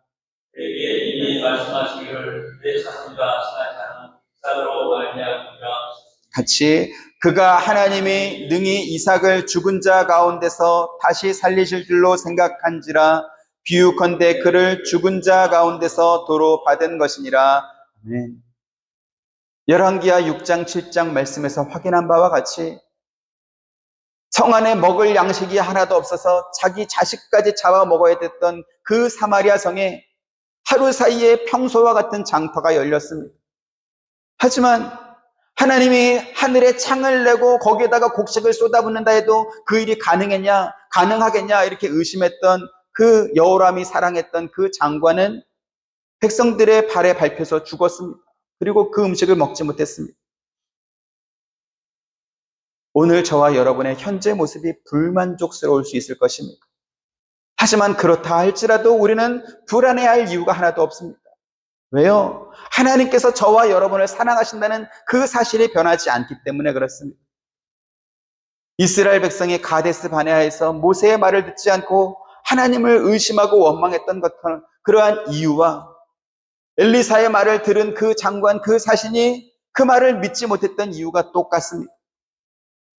그에게 이미 말씀하시기를 내 자손과 지나지 않은 이삭으로 말미암으리라.
같이 그가 하나님이 능히 이삭을 죽은 자 가운데서 다시 살리실 줄로 생각한지라. 비유컨대 그를 죽은 자 가운데서 도로 받은 것이니라. 아멘. 열왕기하 6장 7장 말씀에서 확인한 바와 같이 성 안에 먹을 양식이 하나도 없어서 자기 자식까지 잡아먹어야 됐던 그 사마리아 성에 하루 사이에 평소와 같은 장터가 열렸습니다. 하지만 하나님이 하늘에 창을 내고 거기에다가 곡식을 쏟아붓는다 해도 그 일이 가능하겠냐 이렇게 의심했던 그 여호람이 사랑했던 그 장관은 백성들의 발에 밟혀서 죽었습니다. 그리고 그 음식을 먹지 못했습니다. 오늘 저와 여러분의 현재 모습이 불만족스러울 수 있을 것입니다. 하지만 그렇다 할지라도 우리는 불안해할 이유가 하나도 없습니다. 왜요? 하나님께서 저와 여러분을 사랑하신다는 그 사실이 변하지 않기 때문에 그렇습니다. 이스라엘 백성이 가데스 바네아에서 모세의 말을 듣지 않고 하나님을 의심하고 원망했던 것처럼 그러한 이유와 엘리사의 말을 들은 그 장관, 그 사신이 그 말을 믿지 못했던 이유가 똑같습니다.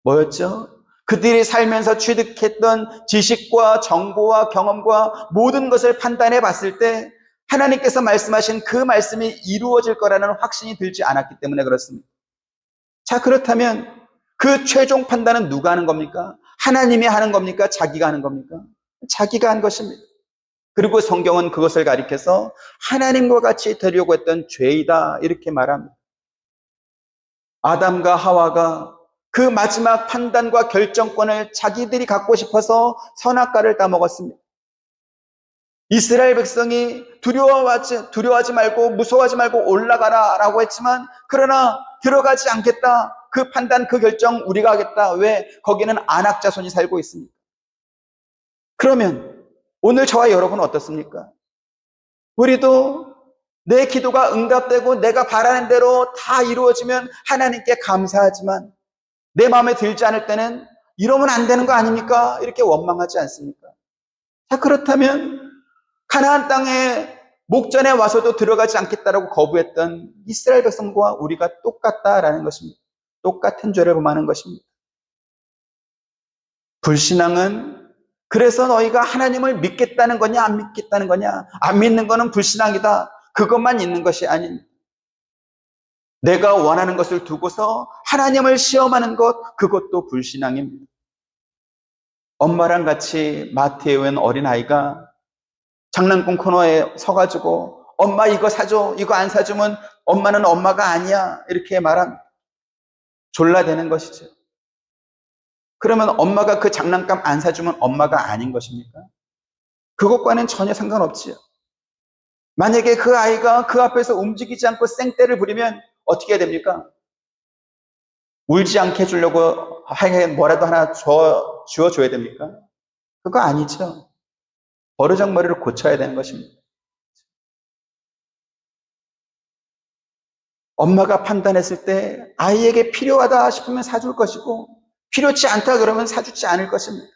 뭐였죠? 그들이 살면서 취득했던 지식과 정보와 경험과 모든 것을 판단해 봤을 때 하나님께서 말씀하신 그 말씀이 이루어질 거라는 확신이 들지 않았기 때문에 그렇습니다. 자, 그렇다면 그 최종 판단은 누가 하는 겁니까? 하나님이 하는 겁니까? 자기가 하는 겁니까? 자기가 한 것입니다. 그리고 성경은 그것을 가리켜서 하나님과 같이 되려고 했던 죄이다 이렇게 말합니다. 아담과 하와가 그 마지막 판단과 결정권을 자기들이 갖고 싶어서 선악과를 따먹었습니다. 이스라엘 백성이 두려워하지 말고 무서워하지 말고 올라가라 라고 했지만 그러나 들어가지 않겠다. 그 판단, 그 결정 우리가 하겠다. 왜? 거기는 안악 자손이 살고 있습니다. 그러면 오늘 저와 여러분은 어떻습니까? 우리도 내 기도가 응답되고 내가 바라는 대로 다 이루어지면 하나님께 감사하지만 내 마음에 들지 않을 때는 이러면 안 되는 거 아닙니까? 이렇게 원망하지 않습니까? 자, 그렇다면 가나안 땅에 목전에 와서도 들어가지 않겠다라고 거부했던 이스라엘 백성과 우리가 똑같다라는 것입니다. 똑같은 죄를 범하는 것입니다. 불신앙은 그래서 너희가 하나님을 믿겠다는 거냐 안 믿겠다는 거냐, 안 믿는 거는 불신앙이다. 그것만 있는 것이 아닙니다. 내가 원하는 것을 두고서 하나님을 시험하는 것, 그것도 불신앙입니다. 엄마랑 같이 마트에 온 어린아이가 장난감 코너에 서가지고 엄마 이거 사줘, 이거 안 사주면 엄마는 엄마가 아니야 이렇게 말합니다. 졸라대는 것이죠. 그러면 엄마가 그 장난감 안 사주면 엄마가 아닌 것입니까? 그것과는 전혀 상관없지요. 만약에 그 아이가 그 앞에서 움직이지 않고 생떼를 부리면 어떻게 해야 됩니까? 울지 않게 해주려고 뭐라도 하나 주어줘야 됩니까? 그거 아니죠. 버르장머리를 고쳐야 되는 것입니다. 엄마가 판단했을 때 아이에게 필요하다 싶으면 사줄 것이고 필요치 않다 그러면 사주지 않을 것입니다.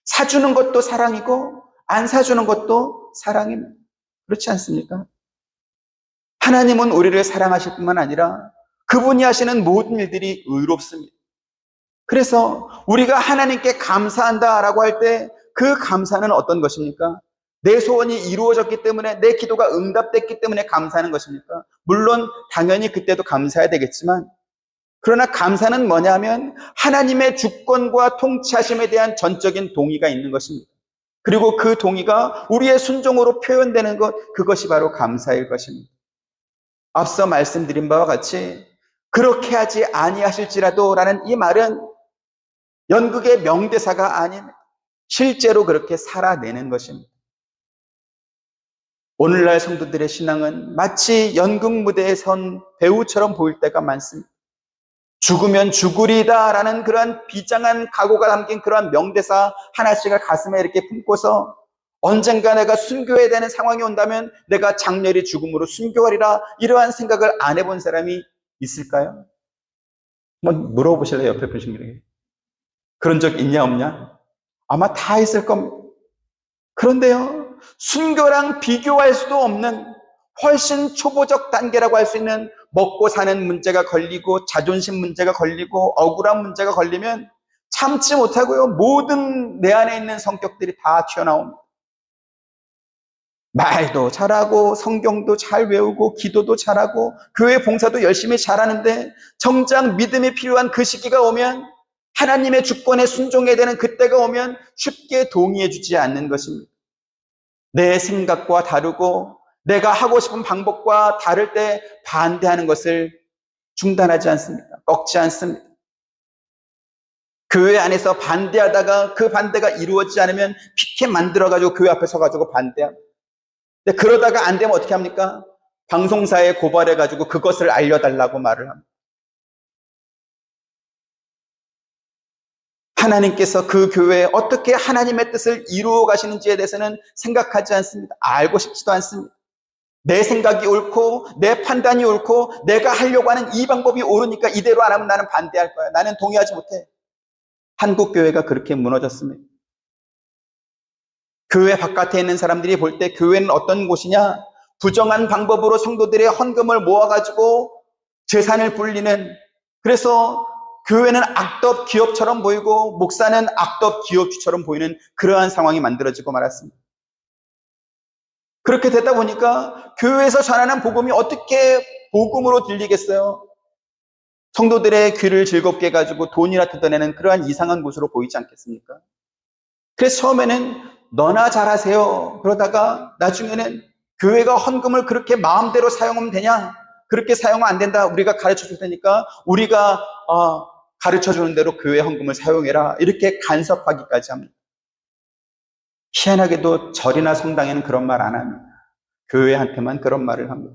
사주는 것도 사랑이고 안 사주는 것도 사랑입니다. 그렇지 않습니까? 하나님은 우리를 사랑하실 뿐만 아니라 그분이 하시는 모든 일들이 의롭습니다. 그래서 우리가 하나님께 감사한다라고 할 때 그 감사는 어떤 것입니까? 내 소원이 이루어졌기 때문에, 내 기도가 응답됐기 때문에 감사하는 것입니까? 물론 당연히 그때도 감사해야 되겠지만, 그러나 감사는 뭐냐면 하나님의 주권과 통치하심에 대한 전적인 동의가 있는 것입니다. 그리고 그 동의가 우리의 순종으로 표현되는 것, 그것이 바로 감사일 것입니다. 앞서 말씀드린 바와 같이 그렇게 하지 아니하실지라도 라는 이 말은 연극의 명대사가 아닌 실제로 그렇게 살아내는 것입니다. 오늘날 성도들의 신앙은 마치 연극 무대에 선 배우처럼 보일 때가 많습니다. 죽으면 죽으리다 라는 그러한 비장한 각오가 담긴 그러한 명대사 하나씩을 가슴에 이렇게 품고서 언젠가 내가 순교해야 되는 상황이 온다면 내가 장렬히 죽음으로 순교하리라, 이러한 생각을 안 해본 사람이 있을까요? 한번 물어보실래요? 옆에 분들에게. 그런 적 있냐 없냐? 아마 다 있을 겁니다. 그런데요, 순교랑 비교할 수도 없는 훨씬 초보적 단계라고 할 수 있는 먹고 사는 문제가 걸리고 자존심 문제가 걸리고 억울한 문제가 걸리면 참지 못하고요, 모든 내 안에 있는 성격들이 다 튀어나옵니다. 말도 잘하고 성경도 잘 외우고 기도도 잘하고 교회 봉사도 열심히 잘하는데 정작 믿음이 필요한 그 시기가 오면, 하나님의 주권에 순종해야 되는 그때가 오면 쉽게 동의해 주지 않는 것입니다. 내 생각과 다르고 내가 하고 싶은 방법과 다를 때 반대하는 것을 중단하지 않습니다. 꺾지 않습니다. 교회 안에서 반대하다가 그 반대가 이루어지지 않으면 피켓 만들어가지고 교회 앞에 서가지고 반대합니다. 근데 그러다가 안 되면 어떻게 합니까? 방송사에 고발해가지고 그것을 알려달라고 말을 합니다. 하나님께서 그 교회에 어떻게 하나님의 뜻을 이루어 가시는지에 대해서는 생각하지 않습니다. 알고 싶지도 않습니다. 내 생각이 옳고 내 판단이 옳고 내가 하려고 하는 이 방법이 옳으니까 이대로 안 하면 나는 반대할 거야. 나는 동의하지 못해. 한국 교회가 그렇게 무너졌습니다. 교회 바깥에 있는 사람들이 볼 때 교회는 어떤 곳이냐? 부정한 방법으로 성도들의 헌금을 모아가지고 재산을 불리는, 그래서 교회는 악덕 기업처럼 보이고 목사는 악덕 기업주처럼 보이는 그러한 상황이 만들어지고 말았습니다. 그렇게 되다 보니까 교회에서 전하는 복음이 어떻게 복음으로 들리겠어요? 성도들의 귀를 즐겁게 해가지고 돈이나 뜯어내는 그러한 이상한 곳으로 보이지 않겠습니까? 그래서 처음에는 너나 잘하세요. 그러다가 나중에는 교회가 헌금을 그렇게 마음대로 사용하면 되냐? 그렇게 사용하면 안 된다. 우리가 가르쳐 줄 테니까 우리가 가르쳐 주는 대로 교회 헌금을 사용해라. 이렇게 간섭하기까지 합니다. 희한하게도 절이나 성당에는 그런 말 안 합니다. 교회한테만 그런 말을 합니다.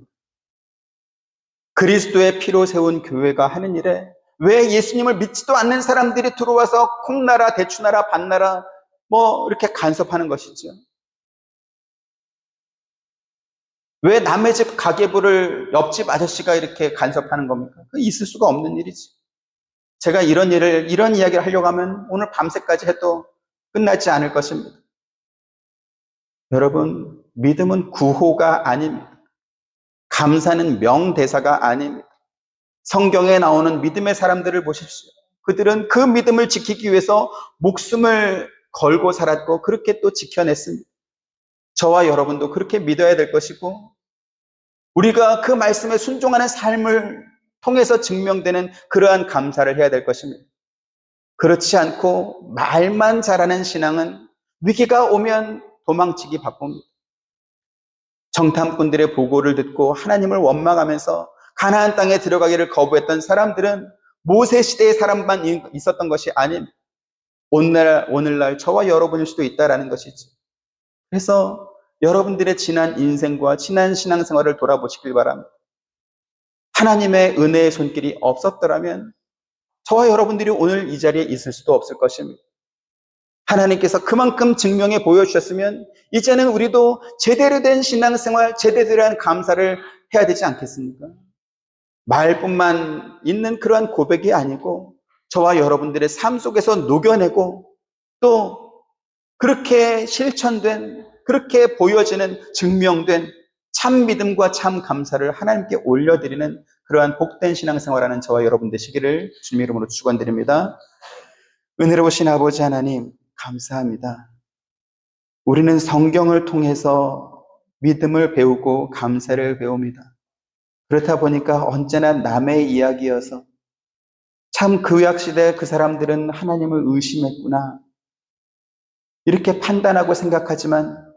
그리스도의 피로 세운 교회가 하는 일에 왜 예수님을 믿지도 않는 사람들이 들어와서 콩나라, 대추나라, 반나라 이렇게 간섭하는 것이죠. 왜 남의 집 가계부를 옆집 아저씨가 이렇게 간섭하는 겁니까? 있을 수가 없는 일이지. 제가 이런 이야기를 하려고 하면 오늘 밤새까지 해도 끝나지 않을 것입니다. 여러분, 믿음은 구호가 아닙니다. 감사는 명대사가 아닙니다. 성경에 나오는 믿음의 사람들을 보십시오. 그들은 그 믿음을 지키기 위해서 목숨을 걸고 살았고 그렇게 또 지켜냈습니다. 저와 여러분도 그렇게 믿어야 될 것이고, 우리가 그 말씀에 순종하는 삶을 통해서 증명되는 그러한 감사를 해야 될 것입니다. 그렇지 않고 말만 잘하는 신앙은 위기가 오면 도망치기 바쁩니다. 정탐꾼들의 보고를 듣고 하나님을 원망하면서 가나안 땅에 들어가기를 거부했던 사람들은 모세 시대의 사람만 있었던 것이 아닙니다. 오늘날 저와 여러분일 수도 있다는 것이죠. 그래서 여러분들의 지난 인생과 지난 신앙생활을 돌아보시길 바랍니다. 하나님의 은혜의 손길이 없었더라면 저와 여러분들이 오늘 이 자리에 있을 수도 없을 것입니다. 하나님께서 그만큼 증명해 보여주셨으면 이제는 우리도 제대로 된 신앙생활, 제대로 된 감사를 해야 되지 않겠습니까? 말뿐만 있는 그러한 고백이 아니고 저와 여러분들의 삶 속에서 녹여내고 또 그렇게 실천된, 그렇게 보여지는, 증명된 참 믿음과 참 감사를 하나님께 올려드리는 그러한 복된 신앙생활하는 저와 여러분 되시기를 주님 이름으로 축원드립니다. 은혜로우신 아버지 하나님, 감사합니다. 우리는 성경을 통해서 믿음을 배우고 감사를 배웁니다. 그렇다 보니까 언제나 남의 이야기여서 참 구약시대 그 사람들은 하나님을 의심했구나 이렇게 판단하고 생각하지만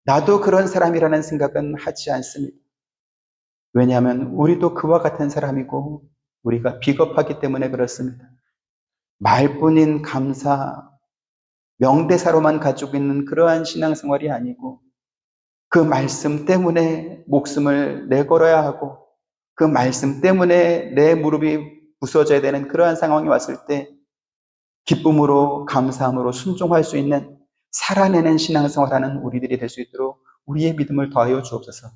나도 그런 사람이라는 생각은 하지 않습니다. 왜냐하면 우리도 그와 같은 사람이고 우리가 비겁하기 때문에 그렇습니다. 말뿐인 감사, 명대사로만 가지고 있는 그러한 신앙생활이 아니고 그 말씀 때문에 목숨을 내걸어야 하고 그 말씀 때문에 내 무릎이 부서져야 되는 그러한 상황이 왔을 때 기쁨으로 감사함으로 순종할 수 있는 살아내는 신앙생활하는 우리들이 될 수 있도록 우리의 믿음을 더하여 주옵소서.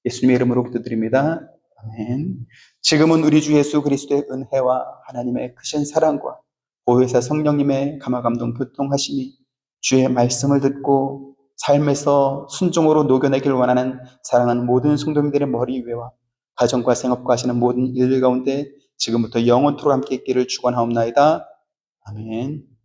예수님의 이름으로 기도드립니다. 아멘. 지금은 우리 주 예수 그리스도의 은혜와 하나님의 크신 사랑과 보혜사 성령님의 감화 감동 교통하심이 주의 말씀을 듣고 삶에서 순종으로 녹여내길 원하는 사랑하는 모든 성도님들의 머리 위에와 가정과 생업과 하시는 모든 일들 가운데 지금부터 영원토록 함께 있기를 축원하옵나이다. 아멘.